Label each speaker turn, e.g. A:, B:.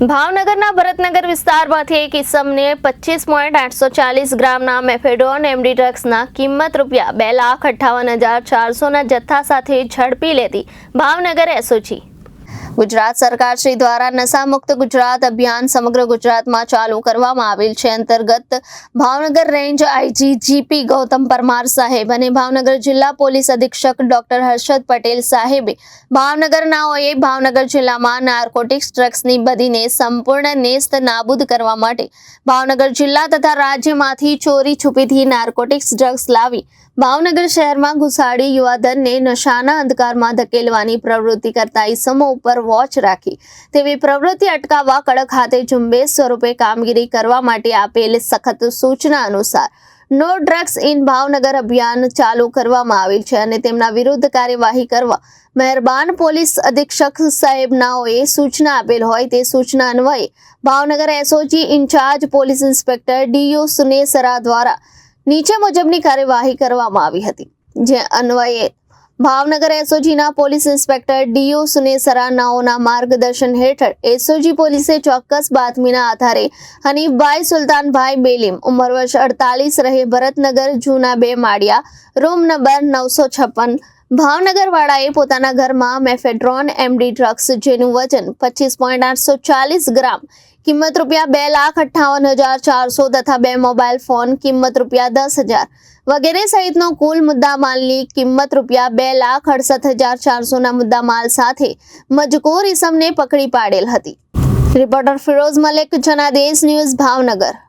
A: ભાવનગરના ભરતનગર વિસ્તારમાંથી એક ઇસમને 25.840 ગ્રામના મેફેડોન એમડી ડ્રગ્સના કિંમત ₹2,58,400ના જથ્થા સાથે ઝડપી લેતી ભાવનગર એસઓજી। ગુજરાત સરકાર શ્રી દ્વારા નશામુક્ત ગુજરાત અભિયાન સમગ્ર ગુજરાતમાં ચાલુ કરવામાં આવેલ છે। અંતર્ગત Bhavnagar range IG GP Gautam Parmar સાહેબ અને ભાવનગર જિલ્લા પોલીસ અધિક્ષક ડોક્ટર હર્ષદ પટેલ સાહેબે ભાવનગરનાઓએ ભાવનગર જિલ્લામાં નાર્કોટિક્સ ડ્રગ્સની બદીને સંપૂર્ણ નેસ્ત નાબૂદ કરવા માટે ભાવનગર જિલ્લા તથા રાજ્યમાંથી ચોરી છુપીથી નાર્કોટિક્સ ડ્રગ્સ લાવી ભાવનગર શહેરમાં ઘુસાડી યુવાધનને નશાના અંધકારમાં ધકેલવાની પ્રવૃત્તિ કરતા ઇસમો ઉપર વોચ રાખી તેવી પ્રવૃત્તિ અટકાવવા કડક હાથે ઝુંબેશ સ્વરૂપે કામગીરી કરવા માટે આપેલ સખત સૂચના અનુસાર નો ડ્રગ્સ ઇન ભાવનગર અભિયાન ચાલુ કરવામાં આવેલ છે અને તેમના વિરુદ્ધ કાર્યવાહી કરવા મહેરબાન પોલીસ અધિક્ષક સાહેબનાઓએ સૂચના આપેલ હોય તે સૂચના અન્વયે Bhavnagar SOG incharge police inspector DU Sunesara દ્વારા નીચે મુજબની કાર્યવાહી કરવામાં આવી હતી। જે અન્વયે ભાવનગર એસઓજીના પોલીસ ઇન્સ્પેક્ટર ડીયુ સુનેસરાનાઓના માર્ગદર્શન હેઠળ એસઓજી પોલીસે ચોક્કસ બાતમીના આધારે હનીફભાઈ સુલતાનભાઈ બેલીમ ઉંમર વર્ષ 48 રહે ભરતનગર જૂના 2 માળિયા રૂમ નંબર 956 ભાવનગર વાળાએ પોતાના ઘરમાં મેફેડ્રોન એમડી ડ્રગ્સ જેનું વજન 25.840 ગ્રામ કિંમત ₹2,58,400 તથા 2 મોબાઈલ ફોન કિંમત ₹10,000 વગેરે સહિતનો કુલ મુદ્દામાલની કિંમત ₹2,68,400ના મુદ્દામાલ સાથે મજકૂર ઇસમને પકડી પાડેલ હતી। Reporter Firoz Malik, Janadesh news, Bhavnagar.